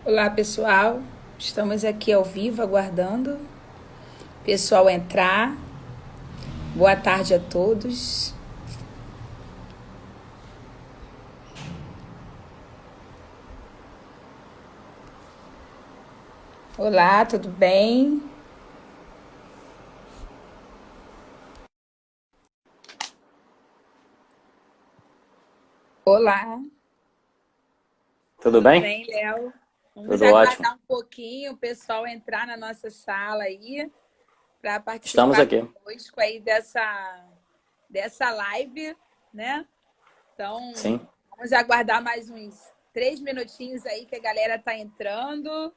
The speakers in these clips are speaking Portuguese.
Olá, pessoal. Estamos aqui ao vivo aguardando o pessoal entrar. Boa tarde a todos. Olá, tudo bem? Olá, Tudo tudo bem? bem, Léo? Vamos Tudo ótimo. aguardar um pouquinho o pessoal entrar na nossa sala aí para Estamos participar aqui. conosco aí dessa live, né? Então, Sim. vamos aguardar mais uns 3 minutinhos aí que a galera está entrando.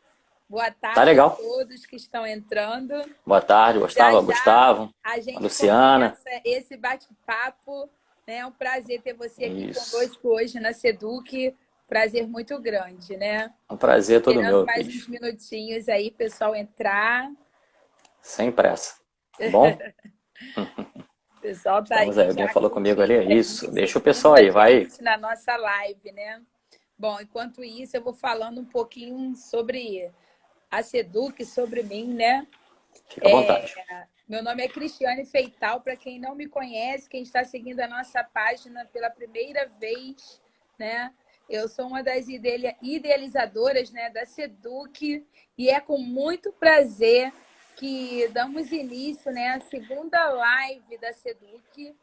Boa Tá tarde a legal. todos que estão entrando. Boa tarde, Já Gustavo, já Gustavo, a a gente Luciana. começa esse bate-papo. Né? É um prazer ter você aqui Isso. conosco hoje na Seduc. Prazer muito grande, né? Um prazer todo Esperando meu, mais uns Cris. minutinhos aí, pessoal entrar. Sem pressa. Tá bom? O pessoal tá Estamos aí. aí Alguém já falou comigo ali? É isso. curtidíssimo Deixa o pessoal com a aí, vai. gente na nossa live, né? Bom, enquanto isso, eu vou falando um pouquinho sobre a Seduc, sobre mim, né? Fica à vontade. Meu nome é Cristiane Feital, para quem não me conhece, quem está seguindo a nossa página pela primeira vez, né? Eu sou uma das idealizadoras, né, da Seduc e é com muito prazer que damos início, né, à segunda live da Seduc.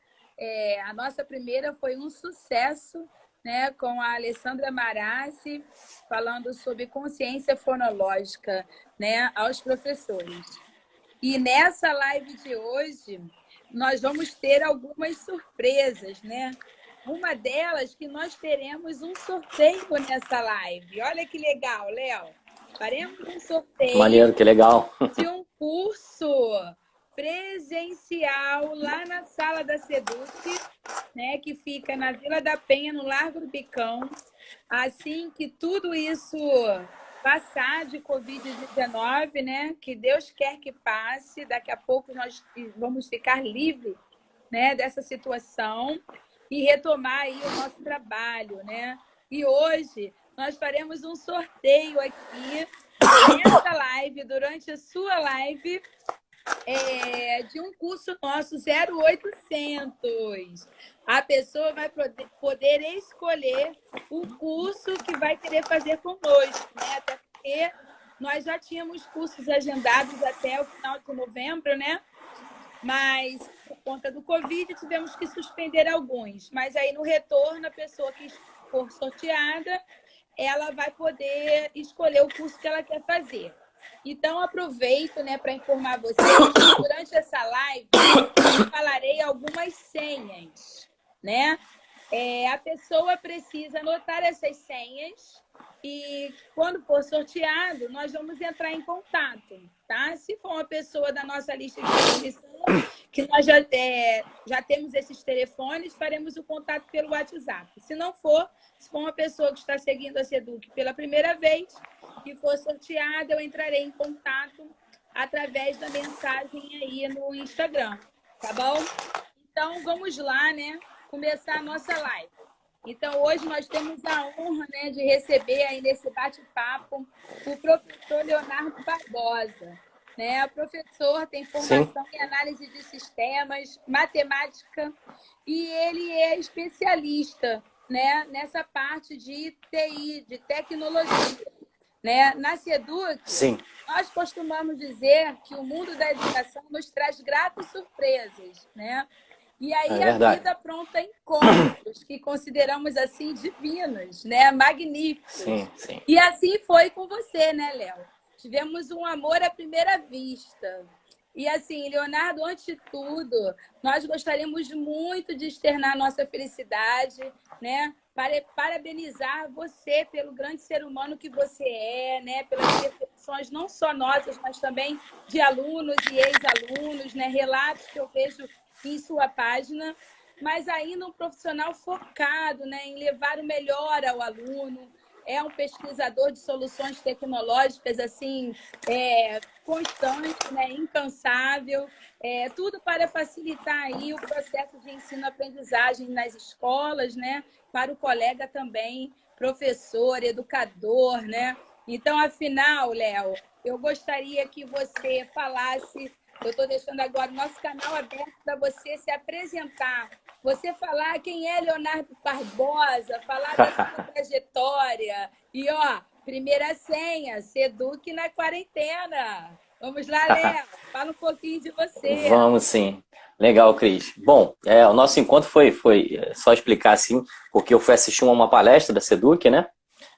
A nossa primeira foi um sucesso, né, com a Alessandra Marassi, falando sobre consciência fonológica, né, aos professores. E nessa live de hoje, nós vamos ter algumas surpresas, né? Uma delas que nós teremos um sorteio nessa live. Olha que legal, Léo. Faremos um Que sorteio maneiro, que legal. de um curso presencial lá na sala da Seduc, né, que fica na Vila da Penha, no Largo do Picão. Assim que tudo isso passar de Covid-19, né, que Deus quer que passe, daqui a pouco nós vamos ficar livres, né, dessa situação e retomar aí o nosso trabalho, né? E hoje nós faremos um sorteio aqui nessa live, durante a sua live, de um curso nosso 0800. A pessoa vai poder escolher o curso que vai querer fazer conosco, né? Até porque nós já tínhamos cursos agendados até o final de novembro, né? Mas por conta do Covid tivemos que suspender alguns. Mas aí no retorno, a pessoa que for sorteada, ela vai poder escolher o curso que ela quer fazer. Então, aproveito, né, para informar vocês que durante essa live eu falarei algumas senhas, né? A pessoa precisa anotar essas senhas e, quando for sorteado, nós vamos entrar em contato, tá? Se for uma pessoa da nossa lista de transmissão, que nós já temos esses telefones, faremos o contato pelo WhatsApp. Se não for, se for uma pessoa que está seguindo a Seduc pela primeira vez e for sorteada, eu entrarei em contato através da mensagem aí no Instagram, tá bom? Então, vamos lá, né? Começar a nossa live. Então, hoje nós temos a honra, né, de receber aí nesse bate-papo o professor Leonardo Barbosa. Né? O professor tem Sim. formação em análise de sistemas, matemática, e ele é especialista, né, nessa parte de TI, de tecnologia. Né? Na Seduc, Sim. nós costumamos dizer que o mundo da educação nos traz gratas surpresas, né? E aí É a verdade. vida pronta encontros que consideramos assim divinos, né? Magníficos. Sim, sim. E assim foi com você, né, Léo? Tivemos um amor à primeira vista. E assim, Leonardo, antes de tudo, nós gostaríamos muito de externar nossa felicidade, né? Parabenizar você pelo grande ser humano que você é, né? Pelas percepções não só nossas, mas também de alunos e ex-alunos, né? Relatos que eu vejo em sua página, mas ainda um profissional focado, né, em levar o melhor ao aluno. É um pesquisador de soluções tecnológicas assim, constante, né, incansável, tudo para facilitar aí o processo de ensino-aprendizagem nas escolas, né, para o colega também, professor, educador, né, Então, afinal, Léo, eu gostaria que você falasse. Eu estou deixando agora o nosso canal aberto para você se apresentar. Você falar quem é Leonardo Barbosa, falar da sua trajetória. E, ó, primeira senha, Seduc na quarentena. Vamos lá, Léo. Fala um pouquinho de você. Vamos sim. Legal, Cris. Bom, o nosso encontro foi só explicar assim, porque eu fui assistir uma palestra da Seduc, né?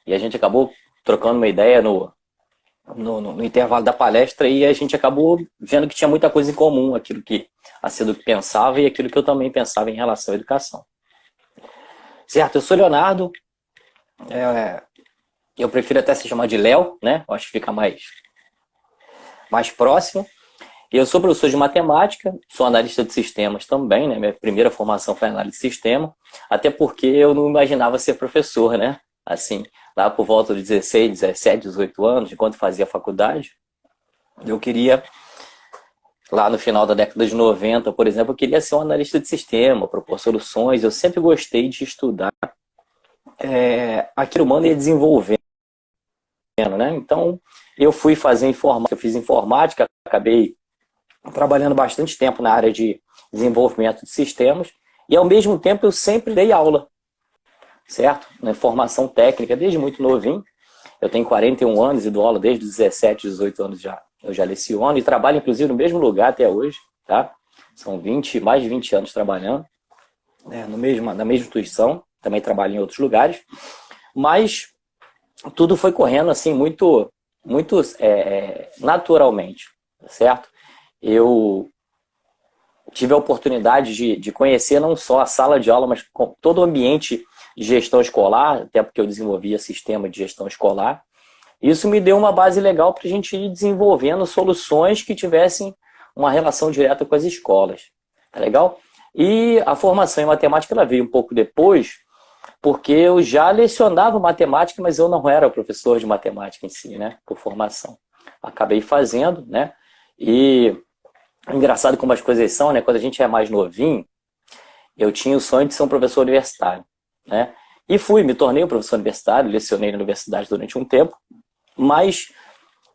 E a gente acabou trocando uma ideia no intervalo da palestra e a gente acabou vendo que tinha muita coisa em comum, aquilo que a Seduc pensava e aquilo que eu também pensava em relação à educação. Certo, eu sou Leonardo, eu prefiro até se chamar de Léo, né? Eu acho que fica mais próximo. Eu sou professor de matemática, sou analista de sistemas também, né? Minha primeira formação foi análise de sistema, até porque eu não imaginava ser professor, né? Assim, lá por volta de 16, 17, 18 anos, enquanto fazia faculdade, eu queria, lá no final da década de 90, por exemplo, eu queria ser um analista de sistema, propor soluções. Eu sempre gostei de estudar aquilo humano e desenvolvendo, né? Então, eu fui fazer informática, eu fiz informática, acabei trabalhando bastante tempo na área de desenvolvimento de sistemas e, ao mesmo tempo, eu sempre dei aula, certo? Na formação técnica, desde muito novinho. Eu tenho 41 anos e dou aula desde os 17, 18 anos já. Eu já leciono e trabalho, inclusive, no mesmo lugar até hoje, tá? São mais de 20 anos trabalhando, né, na mesma instituição. Também trabalho em outros lugares. Mas tudo foi correndo assim muito naturalmente, certo? Eu tive a oportunidade de conhecer não só a sala de aula, mas todo o ambiente de gestão escolar, até porque eu desenvolvia sistema de gestão escolar. Isso me deu uma base legal para a gente ir desenvolvendo soluções que tivessem uma relação direta com as escolas. Tá legal? E a formação em matemática ela veio um pouco depois, porque eu já lecionava matemática, mas eu não era professor de matemática em si, né? Por formação. Acabei fazendo, né? E engraçado como as coisas são, né? Quando a gente é mais novinho, eu tinha o sonho de ser um professor universitário, né? E me tornei um professor universitário, lecionei na universidade durante um tempo, mas,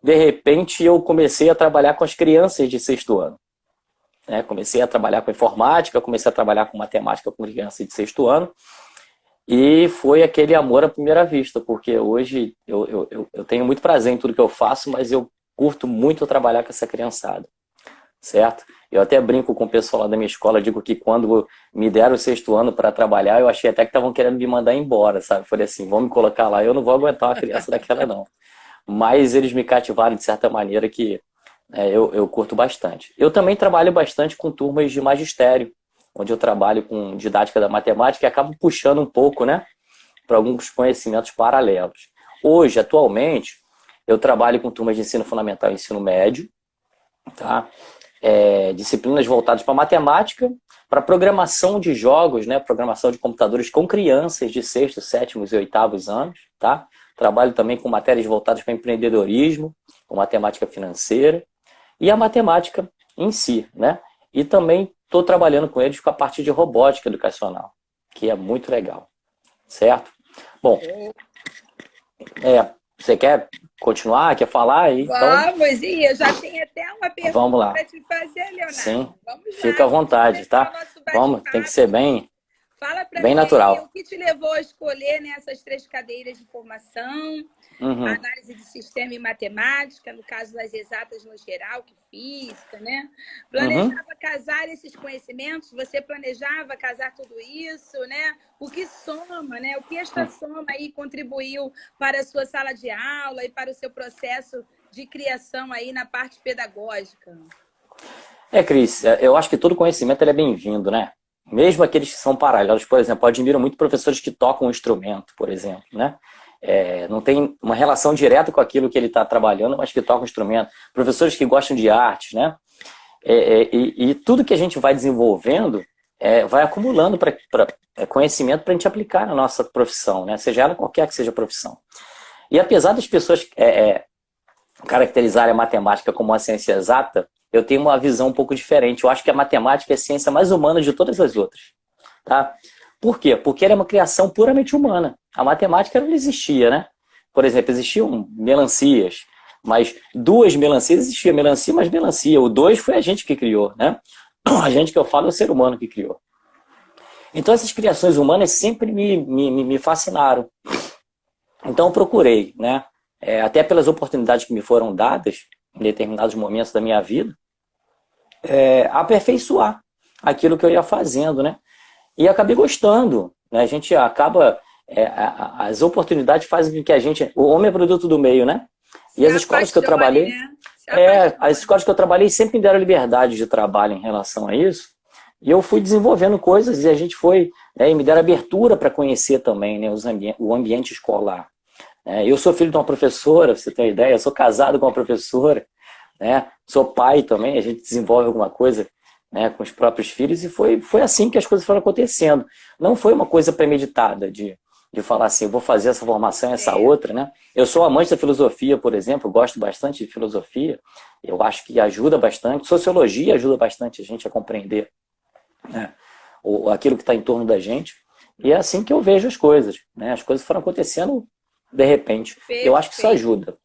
de repente, eu comecei a trabalhar com as crianças de sexto ano, né? Comecei a trabalhar com informática, comecei a trabalhar com matemática com crianças de sexto ano, e foi aquele amor à primeira vista, porque hoje eu tenho muito prazer em tudo que eu faço, mas eu curto muito trabalhar com essa criançada, certo? Eu até brinco com o pessoal lá da minha escola, digo que quando me deram o sexto ano para trabalhar, eu achei até que estavam querendo me mandar embora, sabe? Falei assim, vão me colocar lá, eu não vou aguentar uma criança daquela não. Mas eles me cativaram de certa maneira que eu curto bastante. Eu também trabalho bastante com turmas de magistério, onde eu trabalho com didática da matemática e acabo puxando um pouco, né, para alguns conhecimentos paralelos. Hoje, atualmente, eu trabalho com turmas de ensino fundamental e ensino médio, tá? Disciplinas voltadas para matemática, para programação de jogos, né, programação de computadores com crianças de sexto, sétimos e oitavos anos, tá? Trabalho também com matérias voltadas para empreendedorismo, com matemática financeira e a matemática em si, né? E também estou trabalhando com eles com a parte de robótica educacional, que é muito legal, certo? Bom, você quer continuar? Quer falar? Então, vamos, e eu já tenho até uma pergunta para te fazer, Leonardo. Sim, vamos lá, fica à vontade, tá? Vamos, tem que ser bem natural. Aí, o que te levou a escolher nessas 3 cadeiras de formação, análise de sistema e matemática, no caso das exatas no geral, que física, né? Planejava casar esses conhecimentos? Você planejava casar tudo isso, né? O que soma, né? O que esta soma aí contribuiu para a sua sala de aula e para o seu processo de criação aí na parte pedagógica? Cris, eu acho que todo conhecimento ele é bem-vindo, né? Mesmo aqueles que são paralelos, por exemplo, eu admiro muito professores que tocam um instrumento, por exemplo, né? Não tem uma relação direta com aquilo que ele está trabalhando, mas que toca um instrumento. Professores que gostam de arte, né? E tudo que a gente vai desenvolvendo vai acumulando conhecimento para a gente aplicar na nossa profissão, né? Seja ela qualquer que seja a profissão. E apesar das pessoas caracterizarem a matemática como uma ciência exata, eu tenho uma visão um pouco diferente. Eu acho que a matemática é a ciência mais humana de todas as outras, tá? Por quê? Porque ela é uma criação puramente humana. A matemática não existia, né? por exemplo, existiam melancias, mas 2 melancias, existia melancia, mas melancia. O 2 foi a gente que criou, né? A gente que eu falo é o ser humano que criou. Então essas criações humanas sempre me fascinaram. Então eu procurei, né? Até pelas oportunidades que me foram dadas em determinados momentos da minha vida, aperfeiçoar aquilo que eu ia fazendo, né? E acabei gostando, né? A gente acaba... as oportunidades fazem com que a gente... O homem é produto do meio, né? E as escolas que eu trabalhei... Né? As escolas que eu trabalhei sempre me deram liberdade de trabalho em relação a isso. E eu fui desenvolvendo coisas e a gente foi... e me deram abertura para conhecer também, né, o ambiente escolar. Eu sou filho de uma professora, pra você ter uma ideia, eu sou casado com uma professora, né? Sou pai também, a gente desenvolve alguma coisa, né, com os próprios filhos, e foi assim que as coisas foram acontecendo. Não foi uma coisa premeditada de falar assim, eu vou fazer essa formação e essa outra, né? Eu sou amante da filosofia, por exemplo, gosto bastante de filosofia, eu acho que ajuda bastante, sociologia ajuda bastante a gente a compreender, né, aquilo que está em torno da gente, e é assim que eu vejo as coisas, né? As coisas foram acontecendo de repente. Perfeito. Eu acho que isso ajuda,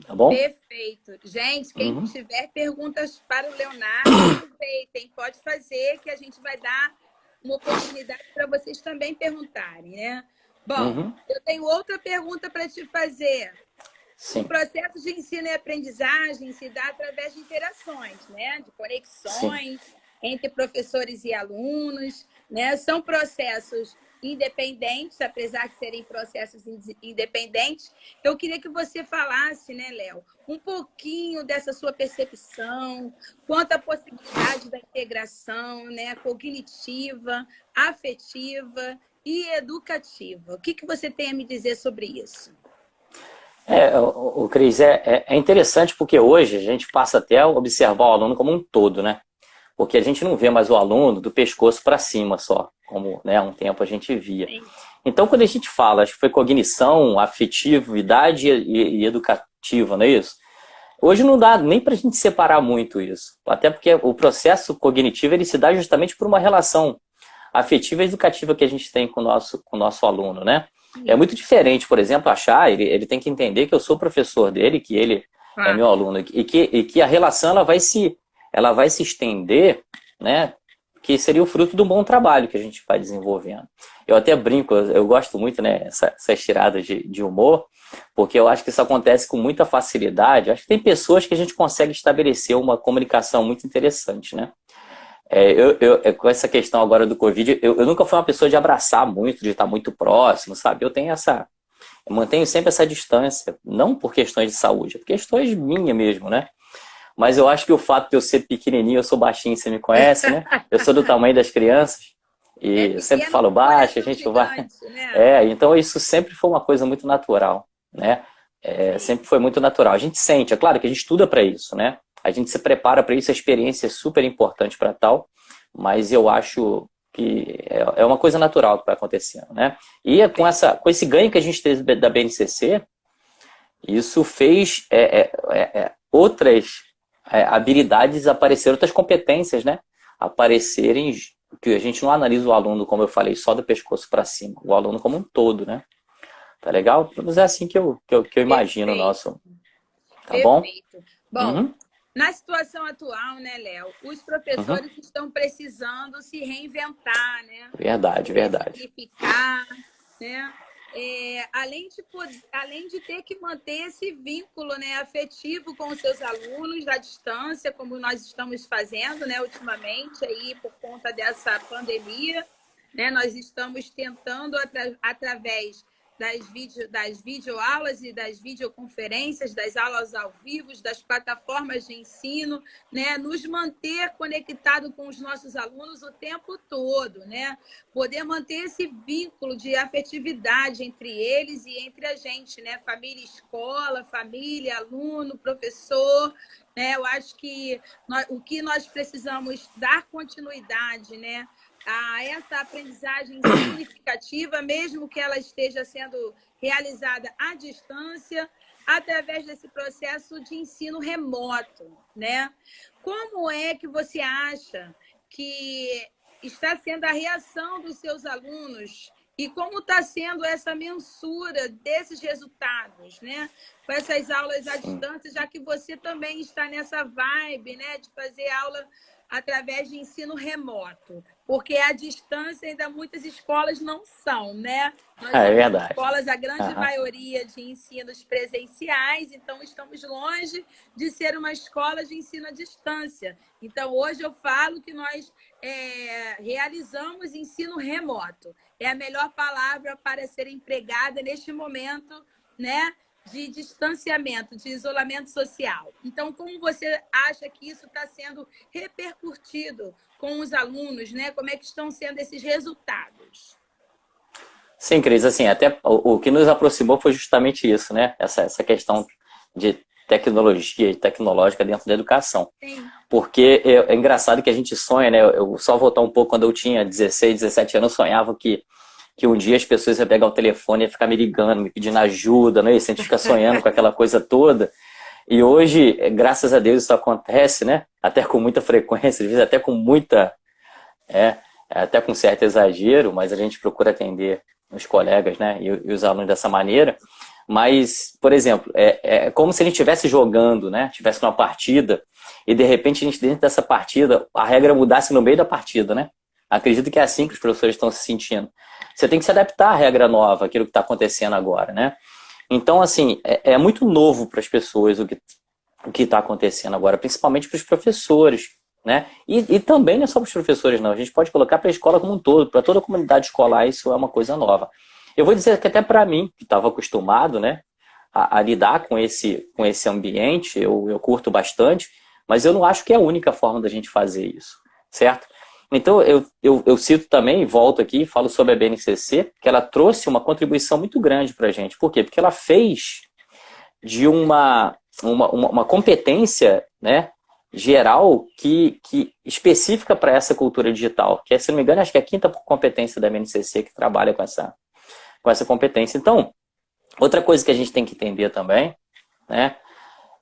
tá bom? Perfeito. Gente, quem tiver perguntas para o Leonardo, aproveitem, pode fazer, que a gente vai dar uma oportunidade para vocês também perguntarem, né? Bom, eu tenho outra pergunta para te fazer. Sim. O processo de ensino e aprendizagem se dá através de interações, né? De conexões entre professores e alunos, né? São processos independentes, apesar de serem processos independentes. Eu queria que você falasse, né, Léo, um pouquinho dessa sua percepção, quanto à possibilidade da integração, né, cognitiva, afetiva e educativa. O que você tem a me dizer sobre isso? Cris, é interessante porque hoje a gente passa até a observar o aluno como um todo, né? Porque a gente não vê mais o aluno do pescoço para cima só, como, né, há um tempo a gente via. Sim. Então, quando a gente fala, acho que foi cognição, afetividade e educativa, não é isso? Hoje não dá nem para a gente separar muito isso. Até porque o processo cognitivo ele se dá justamente por uma relação afetiva e educativa que a gente tem com o nosso aluno, né? É muito diferente, por exemplo, achar, ele tem que entender que eu sou professor dele, que ele é meu aluno, e que a relação ela vai se estender, né? Que seria o fruto de um bom trabalho que a gente vai desenvolvendo. Eu até brinco, eu gosto muito, né, essas tiradas de humor, porque eu acho que isso acontece com muita facilidade. Eu acho que tem pessoas que a gente consegue estabelecer uma comunicação muito interessante, né? Com essa questão agora do Covid, eu nunca fui uma pessoa de abraçar muito, de estar muito próximo, sabe? Eu mantenho sempre essa distância, não por questões de saúde, é por questões minhas mesmo, né? Mas eu acho que o fato de eu ser pequenininho, eu sou baixinho, você me conhece, né? Eu sou do tamanho das crianças e eu sempre falo baixo, a gente vai... Né? Então isso sempre foi uma coisa muito natural, né? Sempre foi muito natural. A gente sente, é claro que a gente estuda para isso, né? A gente se prepara para isso, a experiência é super importante para tal, mas eu acho que é uma coisa natural que vai acontecendo, né? E com esse ganho que a gente teve da BNCC, isso fez outras habilidades aparecerem, outras competências, né? Aparecerem, que a gente não analisa o aluno, como eu falei, só do pescoço para cima, o aluno como um todo, né? Tá legal? Mas é assim que eu imagino o nosso. Tá bom? Bom, na situação atual, né, Léo, os professores estão precisando se reinventar, né? Verdade. Simplificar, né? Além de ter que manter esse vínculo, né, afetivo com os seus alunos à distância, como nós estamos fazendo, né, ultimamente, aí, por conta dessa pandemia, né, nós estamos tentando, através das videoaulas e das videoconferências, das aulas ao vivo, das plataformas de ensino, né? Nos manter conectado com os nossos alunos o tempo todo, né? Poder manter esse vínculo de afetividade entre eles e entre a gente, né? Família, escola, família, aluno, professor, né? Eu acho que o que nós precisamos dar continuidade, né, a essa aprendizagem significativa, mesmo que ela esteja sendo realizada à distância, através desse processo de ensino remoto, né? Como é que você acha que está sendo a reação dos seus alunos E como está sendo essa mensura desses resultados, né? Com essas aulas à distância, já que você também está nessa vibe, né, de fazer aula através de ensino remoto. Porque à distância ainda muitas escolas não são, né? Nós É temos verdade. escolas, a grande Aham. maioria de ensinos presenciais, então estamos longe de ser uma escola de ensino à distância. Então, hoje eu falo que nós realizamos ensino remoto. É a melhor palavra para ser empregada neste momento, né, de distanciamento, de isolamento social. Então, como você acha que isso está sendo repercutido com os alunos, né? Como é que estão sendo esses resultados? Sim, Cris, assim, até o que nos aproximou foi justamente isso, né? Essa questão de tecnologia e tecnológica dentro da educação. Sim. Porque é engraçado que a gente sonha, né? Eu só voltar um pouco, quando eu tinha 16, 17 anos, eu sonhava que um dia as pessoas iam pegar o telefone e iam ficar me ligando, me pedindo ajuda, né? E a gente fica sonhando com aquela coisa toda. E hoje, graças a Deus, isso acontece, né? Até com muita frequência, às vezes até com muita... até com certo exagero, mas a gente procura atender os colegas, né? E os alunos dessa maneira. Mas, por exemplo, é como se a gente estivesse jogando, né? Estivesse numa partida e, de repente, a gente, dentro dessa partida, a regra mudasse no meio da partida, né? Acredito que é assim que os professores estão se sentindo. Você tem que se adaptar à regra nova, aquilo que está acontecendo agora, né? Então, assim, é muito novo para as pessoas o que está acontecendo agora, principalmente para os professores, né? E também não é só para os professores, não. A gente pode colocar para a escola como um todo, para toda a comunidade escolar, isso é uma coisa nova. Eu vou dizer que até para mim, que estava acostumado, né, a lidar com esse ambiente, eu curto bastante, mas eu não acho que é a única forma da gente fazer isso, certo? Então, eu cito também, volto aqui, falo sobre a BNCC, que ela trouxe uma contribuição muito grande para a gente. Por quê? Porque ela fez de uma competência, né, geral que específica para essa cultura digital, que, se não me engano, acho que é a quinta competência da BNCC que trabalha com essa competência. Então, outra coisa que a gente tem que entender também, né,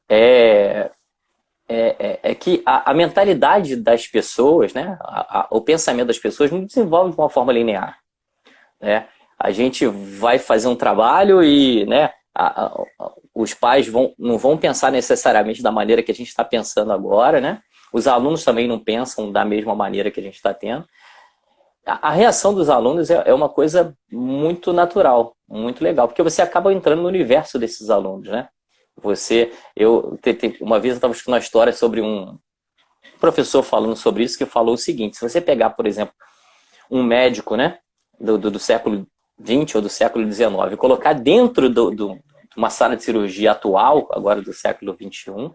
é que a mentalidade das pessoas, né, o pensamento das pessoas não desenvolve de uma forma linear, né? A gente vai fazer um trabalho e, né, os pais não vão pensar necessariamente da maneira que a gente está pensando agora, né? Os alunos também não pensam da mesma maneira que a gente está tendo. A reação dos alunos é uma coisa muito natural, muito legal, porque você acaba entrando no universo desses alunos, né? Uma vez eu estava escutando uma história sobre um professor falando sobre isso, que falou o seguinte: se você pegar, por exemplo, um médico, né, do século XX ou do século XIX, e colocar dentro de uma sala de cirurgia atual, agora do século XXI,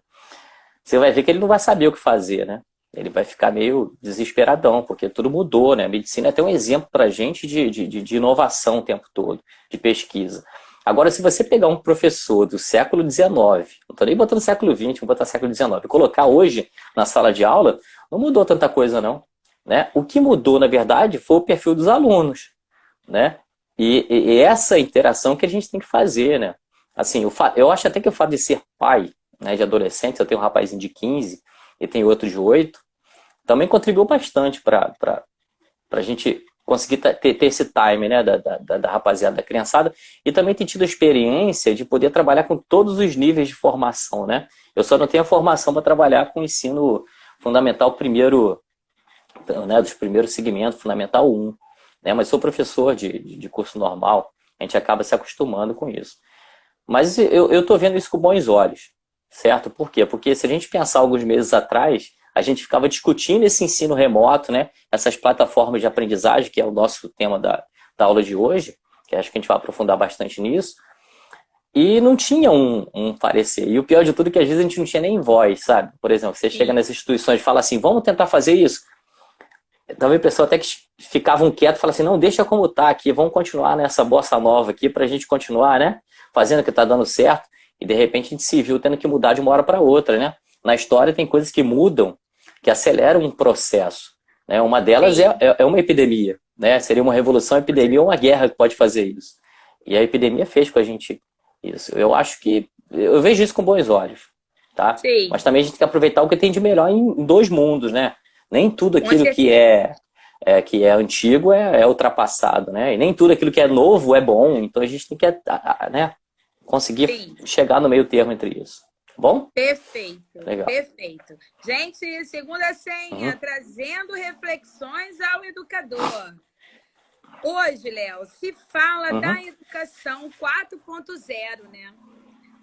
você vai ver que ele não vai saber o que fazer, né? Ele vai ficar meio desesperadão, porque tudo mudou, né? A medicina é até um exemplo para a gente de inovação o tempo todo, de pesquisa. Agora, se você pegar um professor do século XIX, não estou nem botando século XX, vou botar século XIX, e colocar hoje na sala de aula, não mudou tanta coisa, não, né? O que mudou, na verdade, foi o perfil dos alunos, né? E essa interação que a gente tem que fazer, né? Assim, eu acho até que o fato de ser pai, né, de adolescentes, eu tenho um rapazinho de 15 e tenho outro de 8, também contribuiu bastante para a gente conseguir ter esse time, né, da rapaziada, da criançada, e também ter tido a experiência de poder trabalhar com todos os níveis de formação, né? Eu só não tenho a formação para trabalhar com o ensino fundamental primeiro, né, dos primeiros segmentos, fundamental 1, né? Mas sou professor de curso normal, a gente acaba se acostumando com isso. Mas eu estou vendo isso com bons olhos, certo? Por quê? Porque se a gente pensar alguns meses atrás, a gente ficava discutindo esse ensino remoto, né? Essas plataformas de aprendizagem, que é o nosso tema da aula de hoje, que acho que a gente vai aprofundar bastante nisso, e não tinha um parecer. E o pior de tudo é que às vezes a gente não tinha nem voz, sabe? Por exemplo, você chega nessas instituições e fala assim, vamos tentar fazer isso. Talvez o pessoal até que ficavam quietos e falavam assim, não, deixa como tá aqui, vamos continuar nessa bossa nova aqui pra gente continuar, né? Fazendo o que tá dando certo. E de repente a gente se viu tendo que mudar de uma hora para outra, né? Na história tem coisas que mudam, que aceleram um processo, né? Uma delas é uma epidemia, né? Seria uma revolução, uma epidemia ou uma guerra que pode fazer isso. E a epidemia fez com a gente isso. Eu acho que... Eu vejo isso com bons olhos, tá? Sim. Mas também a gente tem que aproveitar o que tem de melhor em dois mundos, né? Nem tudo aquilo que é que é antigo é ultrapassado, né? E nem tudo aquilo que é novo é bom, então a gente tem que né, conseguir Sim. chegar no meio termo entre isso. Tá bom? Perfeito, Legal. perfeito. Gente, segunda senha, trazendo reflexões ao educador. Hoje, Léo, se fala da educação 4.0, né?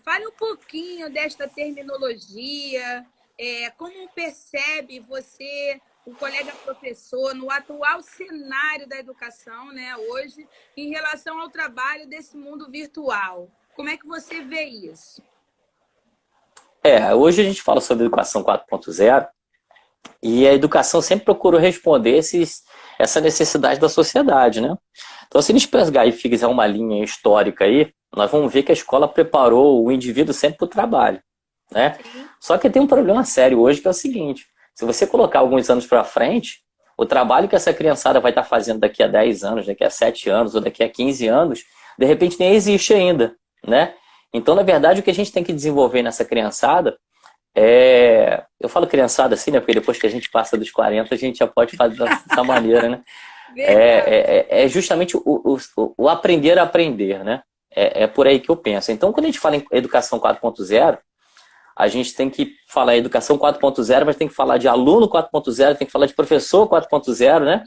Fale um pouquinho desta terminologia, como percebe você, o colega professor, no atual cenário da educação, né, hoje, em relação ao trabalho desse mundo virtual. Como é que você vê isso? Hoje a gente fala sobre educação 4.0 e a educação sempre procurou responder essa necessidade da sociedade, né? Então, se a gente pegar e fizer uma linha histórica aí, nós vamos ver que a escola preparou o indivíduo sempre para o trabalho, né? Só que tem um problema sério hoje que é o seguinte, se você colocar alguns anos para frente, o trabalho que essa criançada vai estar fazendo daqui a 10 anos, daqui a 7 anos ou daqui a 15 anos, de repente nem existe ainda, né? Então, na verdade, o que a gente tem que desenvolver nessa criançada eu falo criançada assim, né? Porque depois que a gente passa dos 40, a gente já pode fazer dessa maneira, né? É justamente o aprender a aprender, né? É por aí que eu penso. Então, quando a gente fala em educação 4.0, a gente tem que falar em educação 4.0, mas tem que falar de aluno 4.0, tem que falar de professor 4.0, né?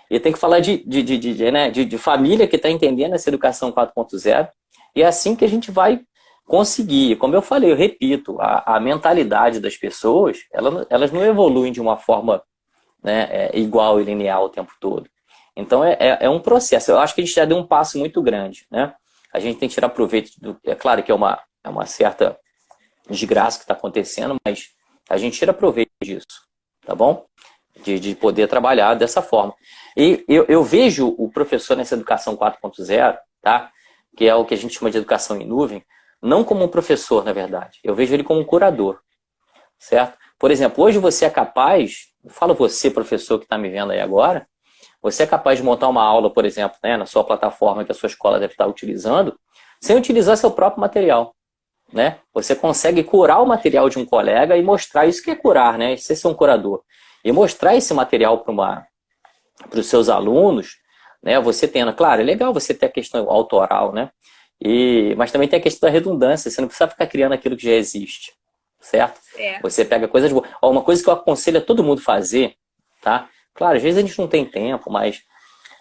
E tem que falar de família que está entendendo essa educação 4.0. E é assim que a gente vai conseguir. Como eu falei, eu repito, a mentalidade das pessoas, elas não evoluem de uma forma, né, igual e linear o tempo todo. Então é um processo. Eu acho que a gente já deu um passo muito grande, né? A gente tem que tirar proveito é claro que é uma certa desgraça que está acontecendo, mas a gente tira proveito disso, tá bom? De poder trabalhar dessa forma. E eu vejo o professor nessa educação 4.0, tá? Que é o que a gente chama de educação em nuvem, não como um professor, na verdade. Eu vejo ele como um curador, certo? Por exemplo, hoje você é capaz, fala você, professor que está me vendo aí agora, você é capaz de montar uma aula, por exemplo, né, na sua plataforma que a sua escola deve estar utilizando, sem utilizar seu próprio material, né? Você consegue curar o material de um colega e mostrar isso que é curar, né? Isso é ser um curador. E mostrar esse material para os seus alunos, né? Você tendo, claro, é legal você ter a questão autoral, né? Mas também tem a questão da redundância, você não precisa ficar criando aquilo que já existe, certo? Você pega coisas boas. Uma coisa que eu aconselho a todo mundo fazer, tá? Claro, às vezes a gente não tem tempo, mas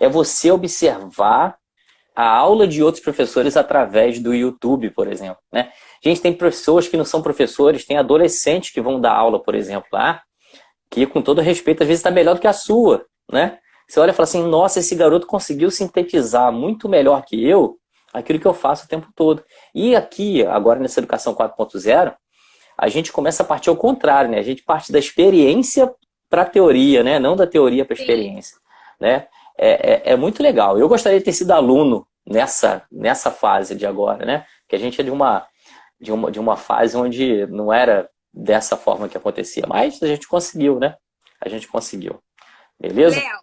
é você observar a aula de outros professores através do YouTube, por exemplo, né? A gente tem pessoas que não são professores, tem adolescentes que vão dar aula, por exemplo, lá, que com todo respeito, às vezes está melhor do que a sua, né? Você olha e fala assim, nossa, esse garoto conseguiu sintetizar muito melhor que eu aquilo que eu faço o tempo todo. E aqui, agora nessa educação 4.0, a gente começa a partir ao contrário, né? A gente parte da experiência para a teoria, né? Não da teoria para a experiência, né? É muito legal. Eu gostaria de ter sido aluno nessa fase de agora, né? Que a gente é de uma fase onde não era dessa forma que acontecia. Mas a gente conseguiu, né? A gente conseguiu. Beleza? Léo,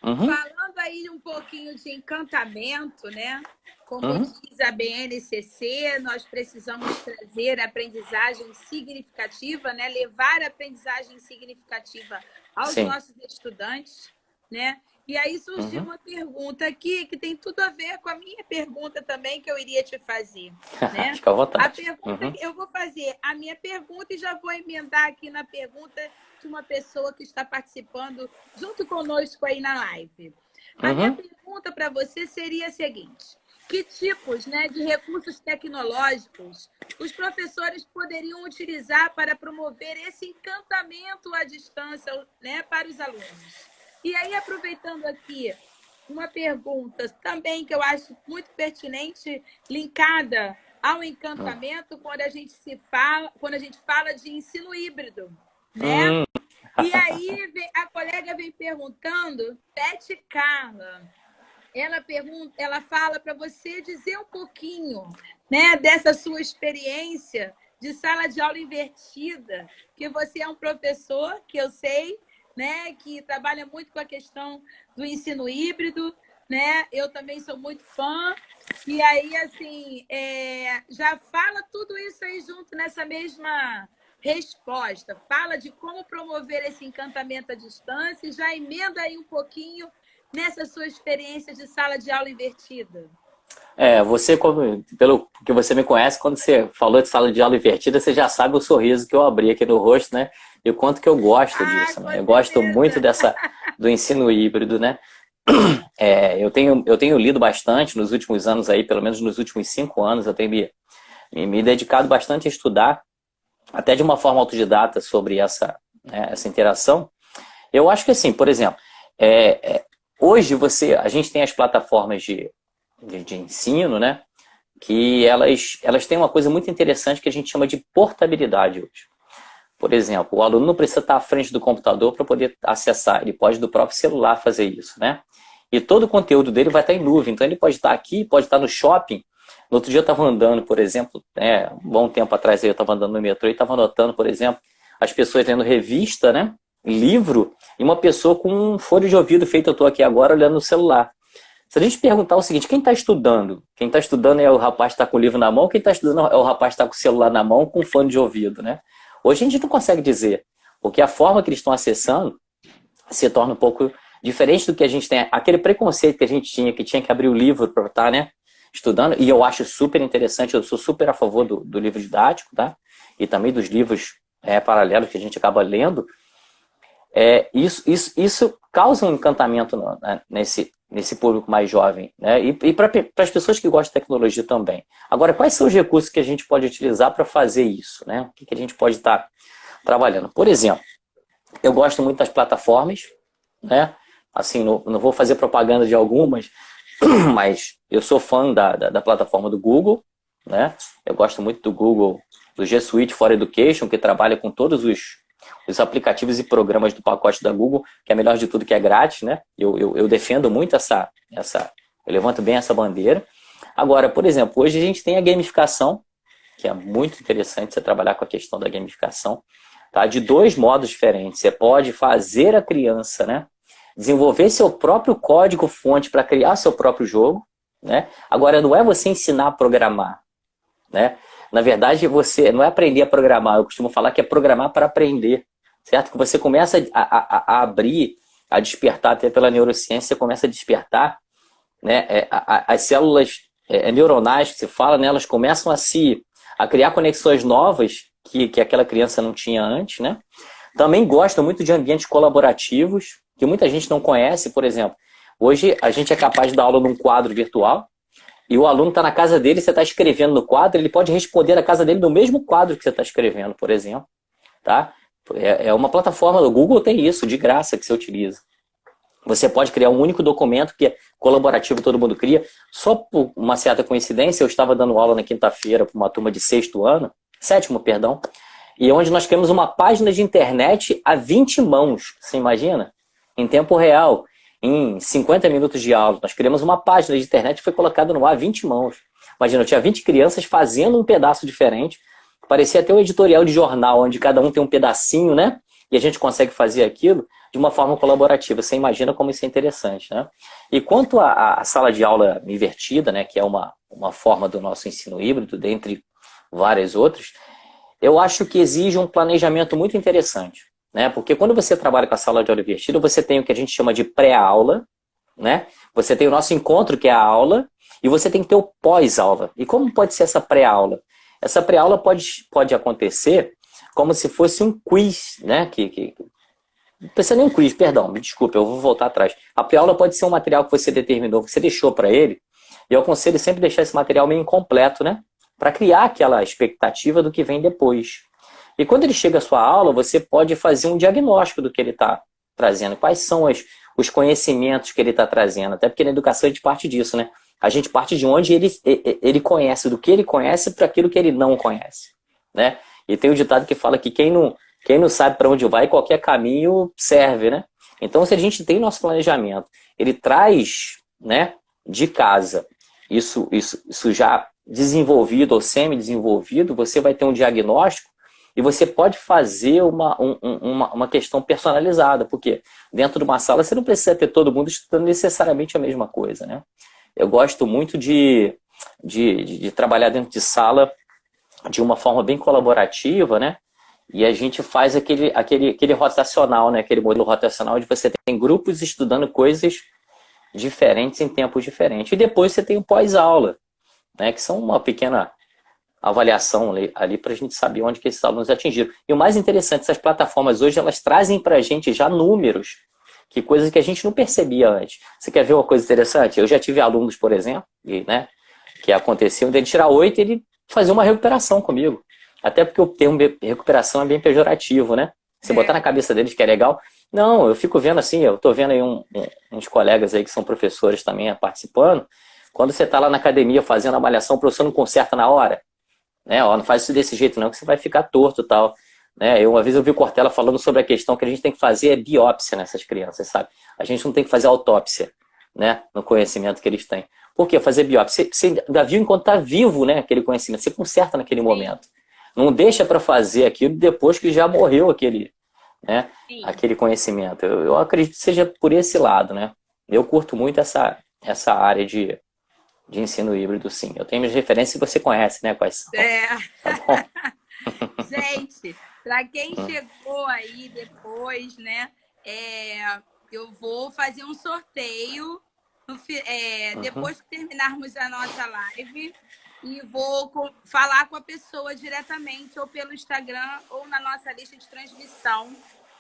falando aí um pouquinho de encantamento, né? Como diz a BNCC, nós precisamos trazer aprendizagem significativa, né? Levar a aprendizagem significativa aos nossos estudantes, né? E aí surgiu uma pergunta aqui que tem tudo a ver com a minha pergunta também que eu iria te fazer, né? Fica à vontade. A pergunta eu vou fazer a minha pergunta e já vou emendar aqui na pergunta de uma pessoa que está participando junto conosco aí na live. A minha pergunta para você seria a seguinte: que tipos, né, de recursos tecnológicos os professores poderiam utilizar para promover esse encantamento à distância, né, para os alunos? E aí, aproveitando aqui uma pergunta também que eu acho muito pertinente, linkada ao encantamento, quando a gente fala de ensino híbrido, né? E aí a colega vem perguntando, Beth Carla, ela fala para você dizer um pouquinho, né, dessa sua experiência de sala de aula invertida, que você é um professor, que eu sei, né, que trabalha muito com a questão do ensino híbrido, né? Eu também sou muito fã. E aí, assim, já fala tudo isso aí junto nessa mesma resposta. Fala de como promover esse encantamento à distância e já emenda aí um pouquinho nessa sua experiência de sala de aula invertida. Você, pelo que você me conhece, quando você falou de sala de aula invertida, você já sabe o sorriso que eu abri aqui no rosto, né? E o quanto que eu gosto disso, né? Eu gosto muito do ensino híbrido, né? Eu tenho lido bastante nos últimos anos aí, pelo menos nos últimos 5 anos, eu tenho me dedicado bastante a estudar, até de uma forma autodidata, sobre essa interação. Eu acho que assim, por exemplo, hoje a gente tem as plataformas de ensino, né? Que elas têm uma coisa muito interessante que a gente chama de portabilidade hoje. Por exemplo, o aluno não precisa estar à frente do computador para poder acessar, ele pode do próprio celular fazer isso, né? E todo o conteúdo dele vai estar em nuvem, então ele pode estar aqui, pode estar no shopping. No outro dia eu estava andando, por exemplo, um bom tempo atrás eu estava andando no metrô e estava anotando, por exemplo, as pessoas lendo revista, né? Livro, e uma pessoa com um fone de ouvido feito, eu estou aqui agora olhando no celular. Se a gente perguntar o seguinte, quem está estudando? Quem está estudando é o rapaz que está com o livro na mão, quem está estudando é o rapaz que está com o celular na mão, com o fone de ouvido, né? Hoje a gente não consegue dizer, porque a forma que eles estão acessando se torna um pouco diferente do que a gente tem. Aquele preconceito que a gente tinha, que tinha que abrir o livro para estar, né, estudando, e eu acho super interessante, eu sou super a favor do livro didático, tá? E também dos livros paralelos que a gente acaba lendo. Isso causa um encantamento nesse público mais jovem, né? E para as pessoas que gostam de tecnologia também. Agora, quais são os recursos que a gente pode utilizar para fazer isso, né? O que a gente pode estar trabalhando? Por exemplo, eu gosto muito das plataformas, né? Assim, não vou fazer propaganda de algumas, mas eu sou fã da plataforma do Google, né? Eu gosto muito do Google, do G Suite for Education, que trabalha com todos os aplicativos e programas do pacote da Google, que é melhor de tudo, que é grátis, né? Eu defendo muito eu levanto bem essa bandeira. Agora, por exemplo, hoje a gente tem a gamificação, que é muito interessante você trabalhar com a questão da gamificação, tá? De 2 modos diferentes. Você pode fazer a criança, né, desenvolver seu próprio código-fonte para criar seu próprio jogo, né? Agora, não é você ensinar a programar, né? Na verdade, você não é aprender a programar, eu costumo falar que é programar para aprender, certo? Que você começa a abrir, a despertar, até pela neurociência, você começa a despertar, né? As células neuronais que se fala, né? Elas começam a criar conexões novas que aquela criança não tinha antes, né? Também gosto muito de ambientes colaborativos, que muita gente não conhece, por exemplo. Hoje a gente é capaz de dar aula num quadro virtual, e o aluno está na casa dele, você está escrevendo no quadro, ele pode responder na casa dele no mesmo quadro que você está escrevendo, por exemplo. Tá? É uma plataforma do Google, tem isso, de graça, que você utiliza. Você pode criar um único documento que é colaborativo, todo mundo cria. Só por uma certa coincidência, eu estava dando aula na quinta-feira para uma turma de 7º, perdão, e onde nós criamos uma página de internet a 20 mãos, você imagina? Em tempo real. Em 50 minutos de aula, nós criamos uma página de internet que foi colocada no ar 20 mãos. Imagina, eu tinha 20 crianças fazendo um pedaço diferente. Parecia até um editorial de jornal, onde cada um tem um pedacinho, né? E a gente consegue fazer aquilo de uma forma colaborativa. Você imagina como isso é interessante, né? E quanto à sala de aula invertida, né? Que é uma forma do nosso ensino híbrido, dentre várias outras, eu acho que exige um planejamento muito interessante. Né? Porque quando você trabalha com a sala de aula invertida, você tem o que a gente chama de pré-aula, né? Você tem o nosso encontro, que é a aula, e você tem que ter o pós-aula. E como pode ser essa pré-aula? Essa pré-aula pode acontecer como se fosse um quiz, né? Não precisa nem um quiz, perdão, me desculpe, eu vou voltar atrás. A pré-aula pode ser um material que você determinou, que você deixou para ele, e eu aconselho sempre deixar esse material meio incompleto, né? Para criar aquela expectativa do que vem depois. E quando ele chega à sua aula, você pode fazer um diagnóstico do que ele está trazendo. Quais são os conhecimentos que ele está trazendo. Até porque na educação a gente parte disso, né? A gente parte de onde ele conhece, do que ele conhece para aquilo que ele não conhece, né? E tem o ditado que fala que quem não sabe para onde vai, qualquer caminho serve, né? Então, se a gente tem nosso planejamento, ele traz, né, de casa isso já desenvolvido ou semi-desenvolvido, você vai ter um diagnóstico. E você pode fazer uma questão personalizada, porque dentro de uma sala você não precisa ter todo mundo estudando necessariamente a mesma coisa, né? Eu gosto muito de trabalhar dentro de sala de uma forma bem colaborativa, né? e a gente faz aquele rotacional, né? Aquele modelo rotacional onde você tem grupos estudando coisas diferentes em tempos diferentes. E depois você tem o pós-aula, né? Que são uma pequena avaliação ali para a gente saber onde que esses alunos atingiram. E o mais interessante, essas plataformas hoje, elas trazem para a gente já números, que coisas que a gente não percebia antes. Você quer ver uma coisa interessante? Eu já tive alunos, por exemplo, né, que aconteciam dele tirar 8 e ele fazer uma recuperação comigo. Até porque o termo recuperação é bem pejorativo, né? Você botar na cabeça deles que é legal. Não, eu fico vendo assim, eu tô vendo aí uns colegas aí que são professores também participando. Quando você tá lá na academia fazendo a avaliação, o professor não conserta na hora. Né? Ó, não faz isso desse jeito não, que você vai ficar torto e tal. Né? Uma vez eu vi o Cortella falando sobre a questão que a gente tem que fazer biópsia nessas crianças, sabe? A gente não tem que fazer autópsia, né? No conhecimento que eles têm. Por que fazer biópsia? Você ainda viu enquanto está vivo, né? Aquele conhecimento. Você conserta naquele momento. Não deixa para fazer aquilo depois que já morreu aquele, né? Aquele conhecimento. Eu acredito que seja por esse lado, né? Eu curto muito essa área de ensino híbrido, sim. Eu tenho minhas referências e você conhece, né? Quais são. Tá bom? Gente, para quem chegou aí depois, né? Eu vou fazer um sorteio depois que terminarmos a nossa live e vou falar com a pessoa diretamente ou pelo Instagram ou na nossa lista de transmissão,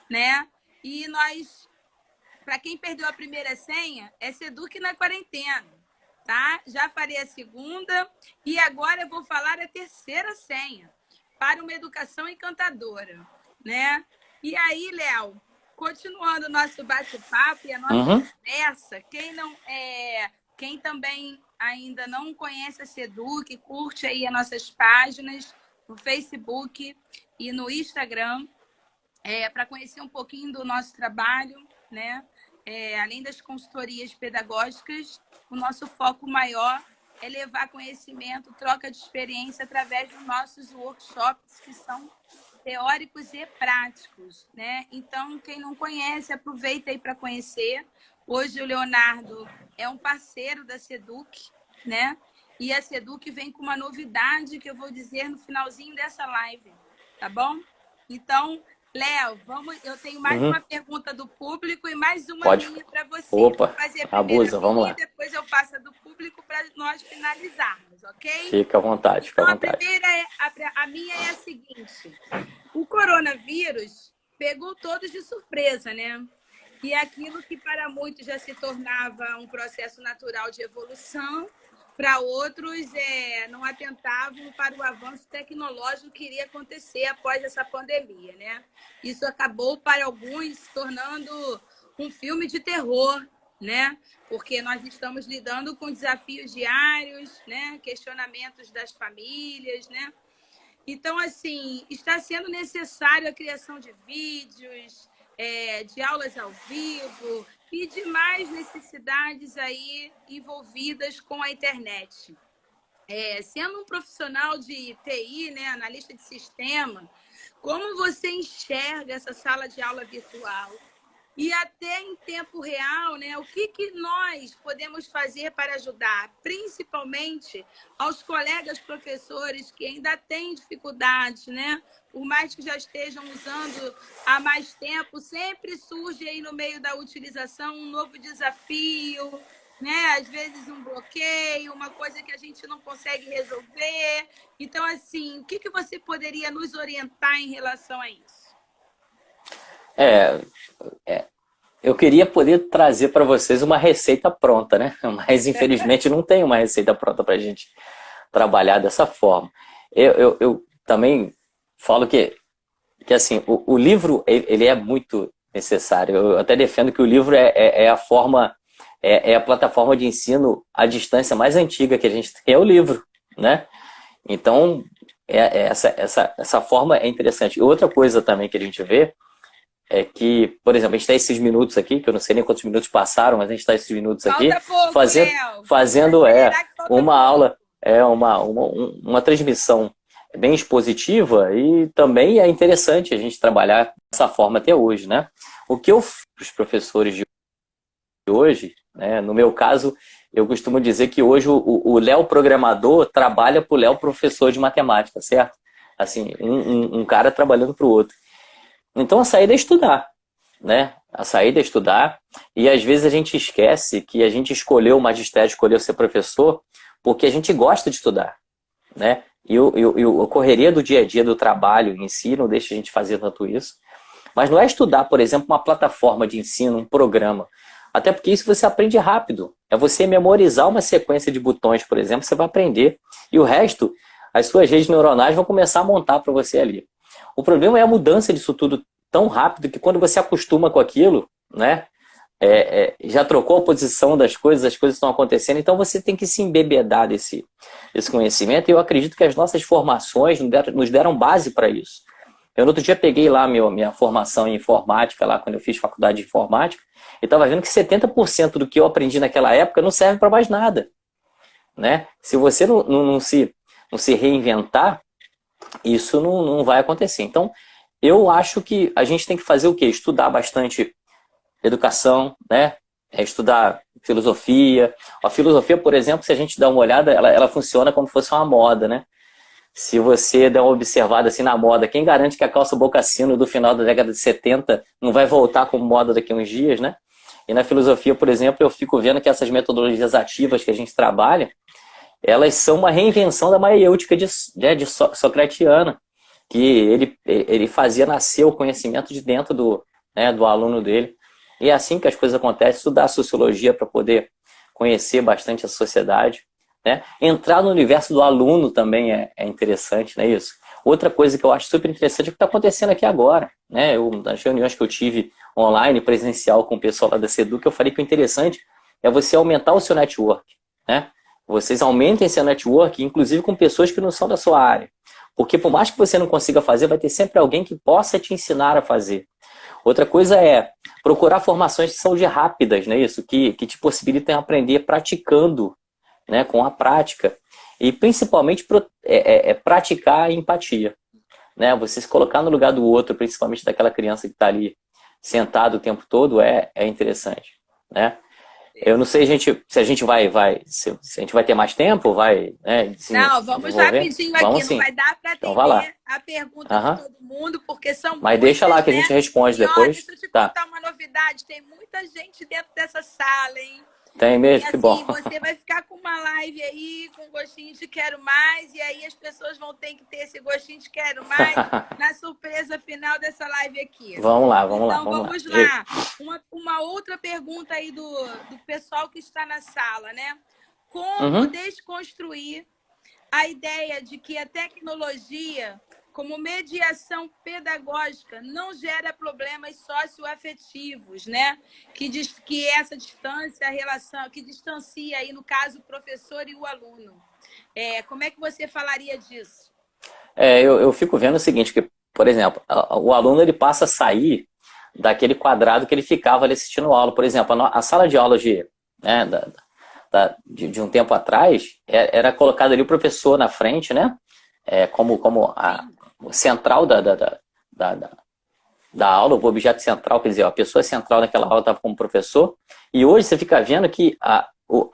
né? E nós, para quem perdeu a primeira senha, é Seduc na quarentena. Tá? Já falei a segunda e agora eu vou falar a terceira senha para uma educação encantadora, né? E aí, Léo, continuando o nosso bate-papo e a nossa conversa, quem também ainda não conhece a Seduc, curte aí as nossas páginas no Facebook e no Instagram, para conhecer um pouquinho do nosso trabalho, né? Além das consultorias pedagógicas, o nosso foco maior é levar conhecimento, troca de experiência através dos nossos workshops, que são teóricos e práticos, né? Então, quem não conhece, aproveita aí para conhecer. Hoje o Leonardo é um parceiro da Seduc, né? E a Seduc vem com uma novidade que eu vou dizer no finalzinho dessa live, tá bom? Então, Léo, eu tenho mais uma pergunta do público e mais uma minha para você. Opa, vou fazer abusa, vamos lá. Depois eu faço a do público para nós finalizarmos, ok? Fica à vontade, fica à vontade. A minha é a seguinte. O coronavírus pegou todos de surpresa, né? E aquilo que para muitos já se tornava um processo natural de evolução, para outros não atentavam para o avanço tecnológico que iria acontecer após essa pandemia, né? Isso acabou para alguns se tornando um filme de terror, né? Porque nós estamos lidando com desafios diários, né? Questionamentos das famílias, né? Então, assim, está sendo necessário a criação de vídeos, de aulas ao vivo e de mais necessidades aí envolvidas com a internet. Sendo um profissional de TI, né, analista de sistema, como você enxerga essa sala de aula virtual? E até em tempo real, né, o que nós podemos fazer para ajudar, principalmente aos colegas professores que ainda têm dificuldades, né? Por mais que já estejam usando há mais tempo, sempre surge aí no meio da utilização um novo desafio, né? Às vezes um bloqueio, uma coisa que a gente não consegue resolver. Então, assim, o que você poderia nos orientar em relação a isso? Eu queria poder trazer para vocês uma receita pronta, né? Mas infelizmente não tem uma receita pronta para a gente trabalhar dessa forma. Eu também falo que assim, o livro ele é muito necessário. Eu até defendo que o livro é a plataforma de ensino à distância mais antiga que a gente tem, é o livro, né? Então, essa forma é interessante. E outra coisa também que a gente vê é que, por exemplo, a gente está esses minutos aqui, que eu não sei nem quantos minutos passaram, mas a gente está esses minutos aqui, fazendo uma aula, uma transmissão bem expositiva, e também é interessante a gente trabalhar dessa forma até hoje, né? O que os professores de hoje, né, no meu caso, eu costumo dizer que hoje o Léo programador trabalha para o Léo professor de matemática, certo? Assim, um cara trabalhando para o outro. Então a saída é estudar, né? A saída é estudar, e às vezes a gente esquece que a gente escolheu o magistério, escolheu ser professor, porque a gente gosta de estudar, né? E a correria do dia a dia, do trabalho em si, não deixa a gente fazer tanto isso. Mas não é estudar, por exemplo, uma plataforma de ensino, um programa. Até porque isso você aprende rápido. É você memorizar uma sequência de botões, por exemplo, você vai aprender. E o resto, as suas redes neuronais vão começar a montar para você ali. O problema é a mudança disso tudo tão rápido que quando você acostuma com aquilo, né, já trocou a posição das coisas, as coisas estão acontecendo, então você tem que se embebedar desse conhecimento, e eu acredito que as nossas formações nos deram base para isso. Eu no outro dia peguei lá minha formação em informática, lá quando eu fiz faculdade de informática, e estava vendo que 70% do que eu aprendi naquela época não serve para mais nada, né? Se você não se reinventar, isso não vai acontecer. Então, eu acho que a gente tem que fazer o quê? Estudar bastante educação, né? Estudar filosofia. A filosofia, por exemplo, se a gente dá uma olhada, ela funciona como se fosse uma moda, né? Se você der uma observada assim na moda, quem garante que a calça boca-sino do final da década de 70 não vai voltar como moda daqui a uns dias, né? E na filosofia, por exemplo, eu fico vendo que essas metodologias ativas que a gente trabalha, elas são uma reinvenção da maiêutica de Socratiana, que ele fazia nascer o conhecimento de dentro do aluno dele. E é assim que as coisas acontecem, estudar sociologia para poder conhecer bastante a sociedade, né? Entrar no universo do aluno também é interessante, não é isso? Outra coisa que eu acho super interessante é o que está acontecendo aqui agora, né? Nas reuniões que eu tive online, presencial com o pessoal lá da Seduc, eu falei que o interessante é você aumentar o seu network, né? Vocês aumentem seu network, inclusive com pessoas que não são da sua área. Porque por mais que você não consiga fazer, vai ter sempre alguém que possa te ensinar a fazer. Outra coisa é procurar formações que são de rápidas, né? Isso, que te possibilitem aprender praticando, né? Com a prática. E principalmente praticar a empatia, né? Você se colocar no lugar do outro, principalmente daquela criança que está ali sentado o tempo todo, é interessante, né? Eu não sei se a gente vai ter mais tempo, né, não, vamos rapidinho aqui, vamos, não sim. vai dar para atender então, a pergunta de todo mundo, porque são Mas muitas, deixa lá que né? A gente responde depois. Deixa eu te contar uma novidade, tem muita gente dentro dessa sala, hein? Tem mesmo, e, assim, que bom. Você vai ficar com uma live aí, com gostinho de quero mais, e aí as pessoas vão ter que ter esse gostinho de quero mais na surpresa final dessa live aqui. Vamos lá. Então, vamos lá. Uma outra pergunta aí do pessoal que está na sala, né? Como desconstruir a ideia de que a tecnologia, como mediação pedagógica, não gera problemas socioafetivos, né? Que essa distância, a relação, que distancia aí, no caso, o professor e o aluno. Como é que você falaria disso? Eu fico vendo o seguinte, que, por exemplo, o aluno ele passa a sair daquele quadrado que ele ficava ali assistindo aula. Por exemplo, a sala de aula de um tempo atrás, era colocado ali o professor na frente, né? Como a central da aula, o objeto central, quer dizer, a pessoa central naquela aula estava como professor, e hoje você fica vendo que a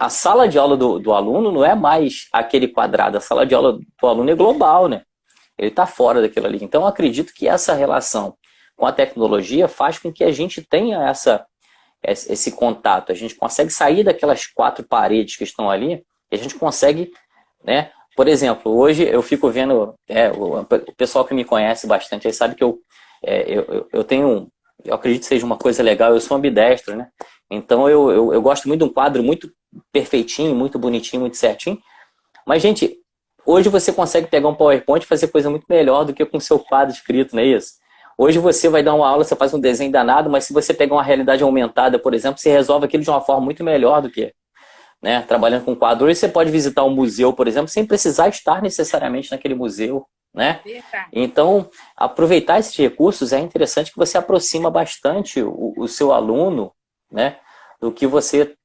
sala de aula do aluno não é mais aquele quadrado, a sala de aula do aluno é global, né? Ele está fora daquilo ali. Então, eu acredito que essa relação com a tecnologia faz com que a gente tenha esse contato, a gente consegue sair daquelas 4 paredes que estão ali, e a gente consegue, né? Por exemplo, hoje eu fico vendo, o pessoal que me conhece bastante aí sabe que eu acredito que seja uma coisa legal, eu sou ambidestro, né? Então eu gosto muito de um quadro muito perfeitinho, muito bonitinho, muito certinho. Mas, gente, hoje você consegue pegar um PowerPoint e fazer coisa muito melhor do que com o seu quadro escrito, não é isso? Hoje você vai dar uma aula, você faz um desenho danado, mas se você pegar uma realidade aumentada, por exemplo, você resolve aquilo de uma forma muito melhor do que, né, trabalhando com quadro. Hoje você pode visitar um museu, por exemplo, sem precisar estar necessariamente naquele museu, né? Então, aproveitar esses recursos é interessante, que você aproxima bastante o seu aluno, né, do que você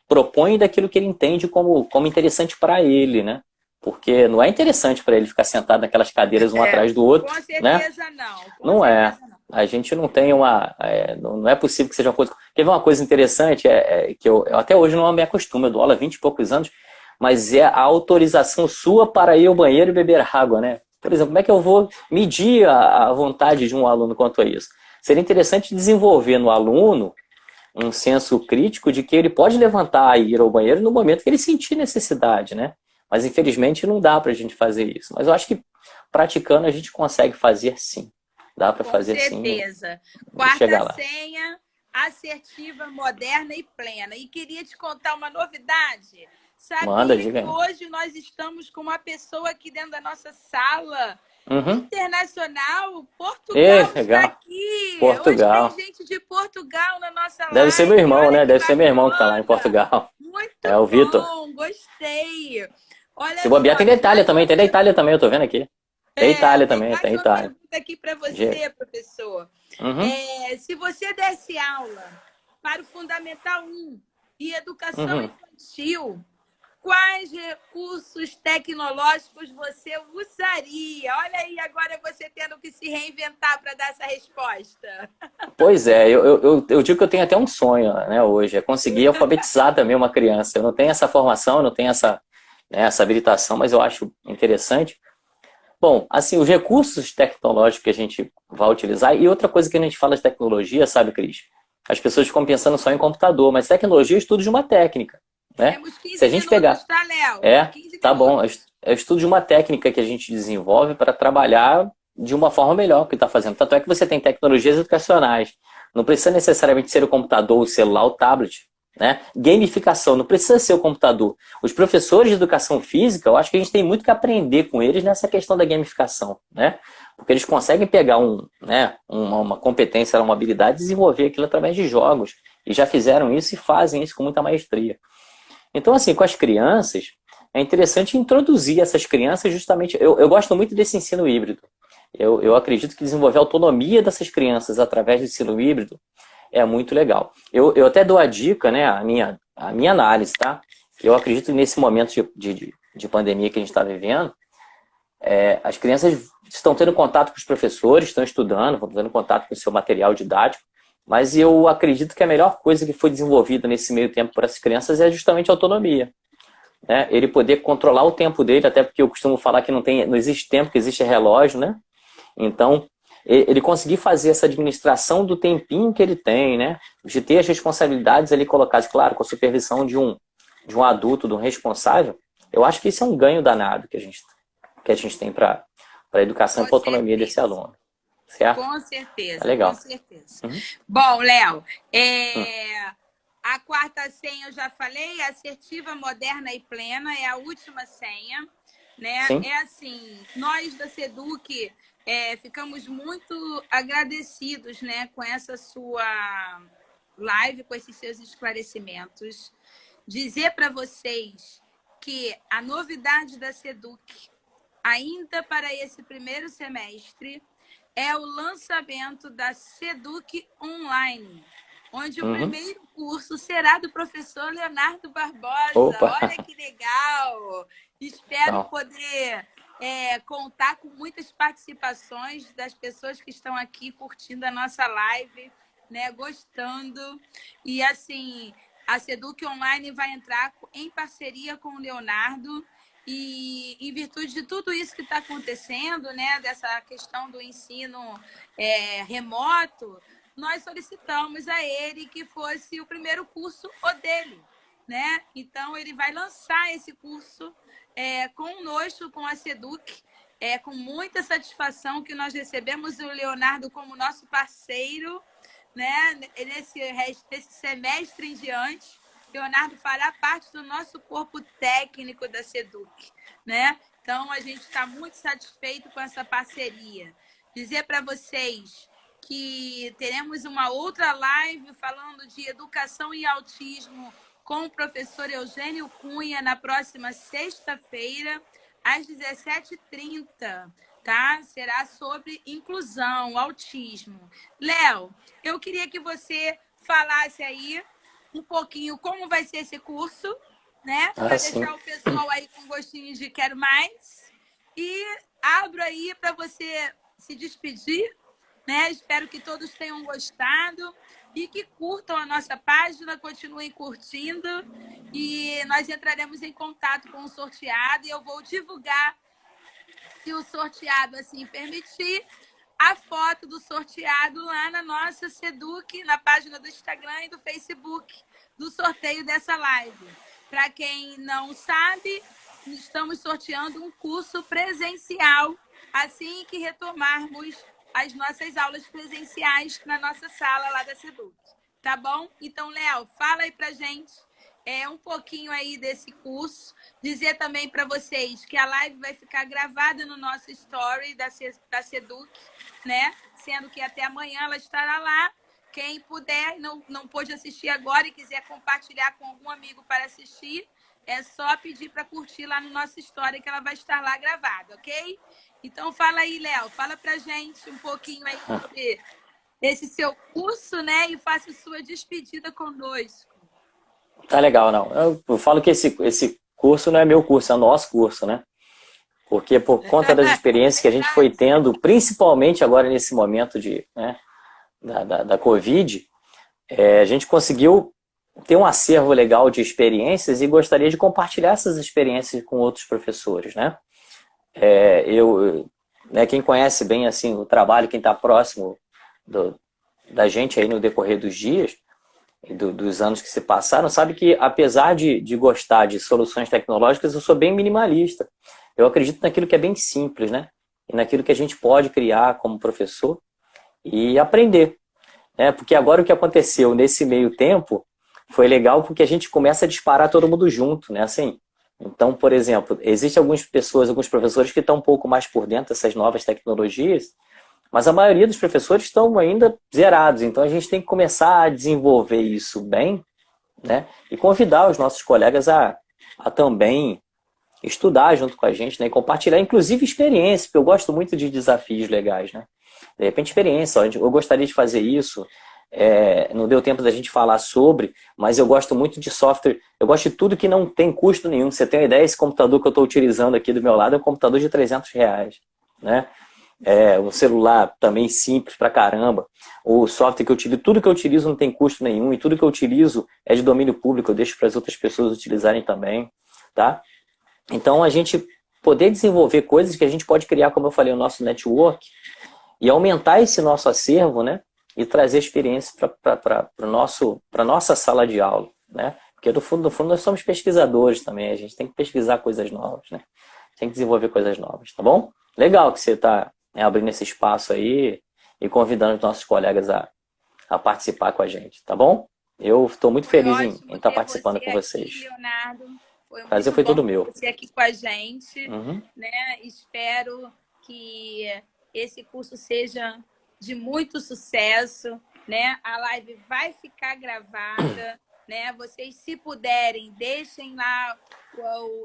propõe e daquilo que ele entende como interessante para ele, né? Porque não é interessante para ele ficar sentado naquelas cadeiras um atrás do outro. Com certeza, né? não. Não é. A gente não tem não é possível que seja uma coisa... Quer ver uma coisa interessante? Que eu até hoje não me acostumo, eu dou aula há 20 e poucos anos, mas é a autorização sua para ir ao banheiro e beber água, né? Por exemplo, como é que eu vou medir a vontade de um aluno quanto a isso? Seria interessante desenvolver no aluno um senso crítico de que ele pode levantar e ir ao banheiro no momento que ele sentir necessidade, né? Mas infelizmente não dá para a gente fazer isso. Mas eu acho que praticando a gente consegue fazer sim. Dá para fazer sim. Com certeza. Chegar lá. Quarta senha, assertiva, moderna e plena. E queria te contar uma novidade. Manda, Sabia diga que aí. hoje nós estamos com uma pessoa aqui dentro da nossa sala internacional? Portugal está Legal. aqui. Portugal. Hoje tem gente de Portugal na nossa live. Deve ser meu irmão, Olha né? que Deve ser meu irmão que está lá em bacana. Portugal. Muito É o Vitor. bom, gostei. Olha Se bobear, só, tem da Itália também. Tem da Itália também, eu tô vendo aqui. Tem Itália tem também, mais tem uma Itália. pergunta aqui para você, professor. Se você desse aula para o Fundamental 1 e Educação Infantil, quais recursos tecnológicos você usaria? Olha aí, agora você tendo que se reinventar para dar essa resposta. Pois é, eu digo que eu tenho até um sonho, né, hoje, é conseguir alfabetizar também uma criança. Eu não tenho essa formação, eu não tenho essa, né, essa habilitação, mas eu acho interessante. Bom, assim, os recursos tecnológicos que a gente vai utilizar, e outra coisa que a gente fala de tecnologia, sabe, Cris? As pessoas ficam pensando só em computador, mas tecnologia é estudo de uma técnica, né? Temos 15 Se a gente minutos, pegar... tá, Léo? Tá bom, é estudo de uma técnica que a gente desenvolve para trabalhar de uma forma melhor o que está fazendo. Tanto é que você tem tecnologias educacionais. Não precisa necessariamente ser o computador, o celular, o tablet. Né? Gamificação, não precisa ser o computador. Os professores de educação física, eu acho que a gente tem muito que aprender com eles nessa questão da gamificação. Né? Porque eles conseguem pegar uma competência, uma habilidade e desenvolver aquilo através de jogos. E já fizeram isso e fazem isso com muita maestria. Então, assim, com as crianças, é interessante introduzir essas crianças justamente... Eu gosto muito desse ensino híbrido. Eu acredito que desenvolver a autonomia dessas crianças através do ensino híbrido é muito legal. Eu até dou a dica, né, a minha análise, tá? Eu acredito que nesse momento de pandemia que a gente está vivendo, as crianças estão tendo contato com os professores, estão estudando, estão tendo contato com o seu material didático, mas eu acredito que a melhor coisa que foi desenvolvida nesse meio tempo para as crianças é justamente a autonomia. Né? Ele poder controlar o tempo dele, até porque eu costumo falar que não existe tempo, que existe relógio, né? Então, ele conseguir fazer essa administração do tempinho que ele tem, né? De ter as responsabilidades ali colocadas, claro, com a supervisão de um adulto, de um responsável, eu acho que isso é um ganho danado que a gente tem para a educação e para a autonomia desse aluno. Certo? Com certeza, legal. Com certeza. Bom, Léo, a quarta senha eu já falei, assertiva, moderna e plena, é a última senha. Né? Sim. É assim, nós da SEDUC ficamos muito agradecidos, né, com essa sua live, com esses seus esclarecimentos. Dizer para vocês que a novidade da SEDUC, ainda para esse primeiro semestre, é o lançamento da SEDUC Online, onde o primeiro curso será do professor Leonardo Barbosa. Opa. Olha que legal! Espero poder contar com muitas participações das pessoas que estão aqui curtindo a nossa live, né, gostando. E, assim, a SEDUC Online vai entrar em parceria com o Leonardo. E em virtude de tudo isso que está acontecendo, né, dessa questão do ensino remoto, nós solicitamos a ele que fosse o primeiro curso o dele. Né? Então, ele vai lançar esse curso conosco, com a SEDUC, com muita satisfação que nós recebemos o Leonardo como nosso parceiro, né, nesse semestre em diante. Leonardo fará parte do nosso corpo técnico da SEDUC, né? Então, a gente está muito satisfeito com essa parceria. Dizer para vocês que teremos uma outra live falando de educação e autismo com o professor Eugênio Cunha na próxima sexta-feira, às 17h30, tá? Será sobre inclusão, autismo. Léo, eu queria que você falasse aí um pouquinho como vai ser esse curso, né? Para deixar o pessoal aí com gostinho de quero mais. E abro aí para você se despedir, né? Espero que todos tenham gostado e que curtam a nossa página, continuem curtindo e nós entraremos em contato com o sorteado e eu vou divulgar se o sorteado assim permitir, a foto do sorteado lá na nossa Seduc, na página do Instagram e do Facebook, do sorteio dessa live. Para quem não sabe, estamos sorteando um curso presencial assim que retomarmos as nossas aulas presenciais na nossa sala lá da Seduc. Tá bom? Então, Léo, fala aí pra gente um pouquinho aí desse curso. Dizer também para vocês que a live vai ficar gravada no nosso story da Seduc, né? Sendo que até amanhã ela estará lá. Quem puder, não pôde assistir agora e quiser compartilhar com algum amigo para assistir, é só pedir para curtir lá no nosso story que ela vai estar lá gravada, ok? Então fala aí, Léo, fala pra gente um pouquinho aí sobre esse seu curso, né? E faça sua despedida conosco. Tá legal, não. Eu falo que esse curso não é meu curso, é o nosso curso, né? Porque por conta das experiências que a gente foi tendo, principalmente agora nesse momento né, da Covid, a gente conseguiu ter um acervo legal de experiências e gostaria de compartilhar essas experiências com outros professores, né? Né, quem conhece bem assim o trabalho, quem está próximo da gente aí no decorrer dos dias, dos anos que se passaram, sabe que apesar de gostar de soluções tecnológicas, eu sou bem minimalista. Eu acredito naquilo que é bem simples, né? E naquilo que a gente pode criar como professor e aprender. Né? Porque agora o que aconteceu nesse meio tempo foi legal porque a gente começa a disparar todo mundo junto, né? Assim, então, por exemplo, existem algumas pessoas, alguns professores que estão um pouco mais por dentro dessas novas tecnologias, mas a maioria dos professores estão ainda zerados, então a gente tem que começar a desenvolver isso bem, né? E convidar os nossos colegas a também estudar junto com a gente, né? E compartilhar, inclusive, experiência, porque eu gosto muito de desafios legais, né? De repente, experiência, eu gostaria de fazer isso, não deu tempo da gente falar sobre, mas eu gosto muito de software, eu gosto de tudo que não tem custo nenhum. Você tem uma ideia, esse computador que eu estou utilizando aqui do meu lado é um computador de R$300, né? Um celular também simples pra caramba. O software que eu utilizo, tudo que eu utilizo não tem custo nenhum e tudo que eu utilizo é de domínio público, eu deixo para as outras pessoas utilizarem também, tá? Então a gente poder desenvolver coisas que a gente pode criar, como eu falei, o nosso network e aumentar esse nosso acervo, né? E trazer experiência para a nossa sala de aula, né? Porque no fundo nós somos pesquisadores também, a gente tem que pesquisar coisas novas, né? Tem que desenvolver coisas novas, tá bom? Legal que você está abrindo esse espaço aí e convidando os nossos colegas a participar com a gente, tá bom? Eu estou muito feliz em estar participando com vocês. Aqui, Leonardo. O prazer foi todo meu. Você aqui com a gente, né? Espero que esse curso seja de muito sucesso, né? A live vai ficar gravada, né? Vocês, se puderem, deixem lá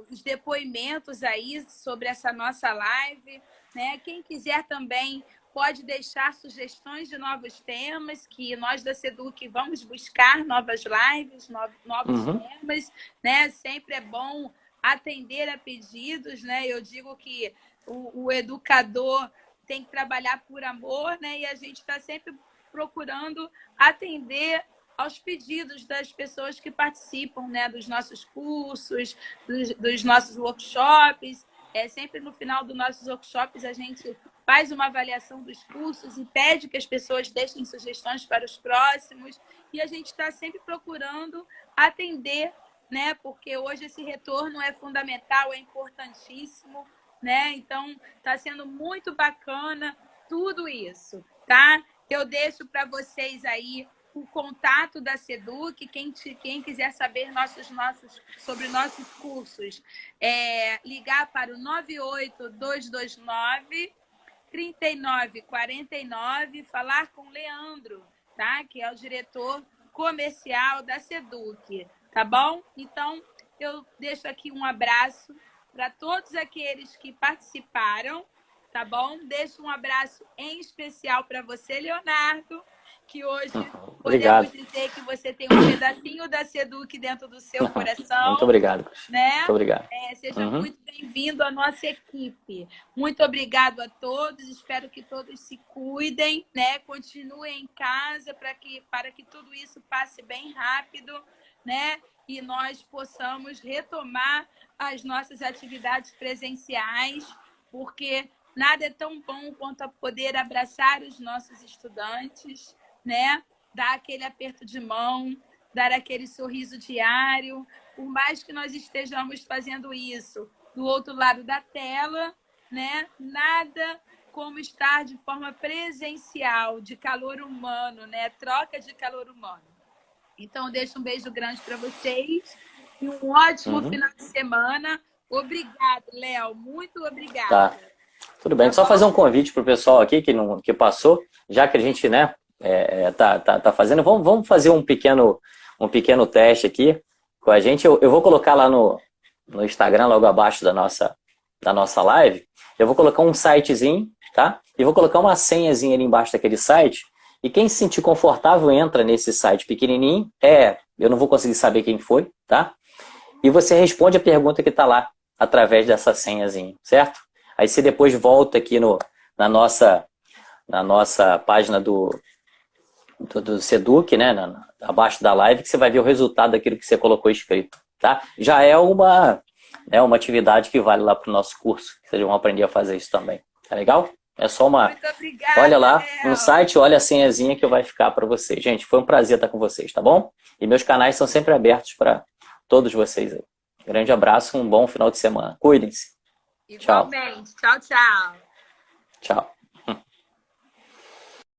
os depoimentos aí sobre essa nossa live, né? Quem quiser também pode deixar sugestões de novos temas, que nós da Seduc vamos buscar novas lives, novos temas, né? Sempre é bom atender a pedidos, né? Eu digo que o educador tem que trabalhar por amor, né? E a gente está sempre procurando atender aos pedidos das pessoas que participam, né? Dos nossos cursos, dos nossos workshops. Sempre no final dos nossos workshops a gente faz uma avaliação dos cursos e pede que as pessoas deixem sugestões para os próximos. E a gente está sempre procurando atender, né? Porque hoje esse retorno é fundamental, é importantíssimo, né? Então, está sendo muito bacana tudo isso, tá? Eu deixo para vocês aí o contato da Seduc, quem quiser saber sobre nossos cursos, ligar para o 98229-3949, falar com o Leandro, tá? Que é o diretor comercial da Seduc, tá bom? Então, eu deixo aqui um abraço para todos aqueles que participaram, tá bom? Deixo um abraço em especial para você, Leonardo, que hoje podemos dizer que você tem um pedacinho da Seduc dentro do seu coração. Muito obrigado. Né? Muito obrigado. Seja muito bem-vindo à nossa equipe. Muito obrigado a todos. Espero que todos se cuidem, né? Continuem em casa para que tudo isso passe bem rápido, né? E nós possamos retomar as nossas atividades presenciais porque nada é tão bom quanto a poder abraçar os nossos estudantes, né? Dar aquele aperto de mão, dar aquele sorriso diário. Por mais que nós estejamos fazendo isso do outro lado da tela, né? Nada como estar de forma presencial, de calor humano, né? Troca de calor humano. Então, eu deixo um beijo grande para vocês e um ótimo final de semana. Obrigada, Léo. Muito obrigada. Tá. Tudo bem. Tá Só bom? fazer um convite pro pessoal aqui que passou, já que a gente, né, tá fazendo. Vamos fazer um pequeno teste aqui com a gente. Eu vou colocar lá no Instagram, logo abaixo da nossa live. Eu vou colocar um sitezinho, tá? E vou colocar uma senhazinha ali embaixo daquele site. E quem se sentir confortável entra nesse site pequenininho. Eu não vou conseguir saber quem foi, tá? E você responde a pergunta que está lá através dessa senhazinha, certo? Aí você depois volta aqui na nossa página do Seduc, né? Abaixo da live, que você vai ver o resultado daquilo que você colocou escrito, tá? Já é uma atividade que vale lá para o nosso curso. Vocês vão aprender a fazer isso também. Tá legal? É só uma... Muito obrigada, Olha lá Léo. no site, olha a senhazinha que vai ficar para vocês. Gente, foi um prazer estar com vocês, tá bom? E meus canais são sempre abertos para todos vocês aí. Grande abraço, um bom final de semana. Cuidem-se. Igualmente. Tchau, tchau. Tchau.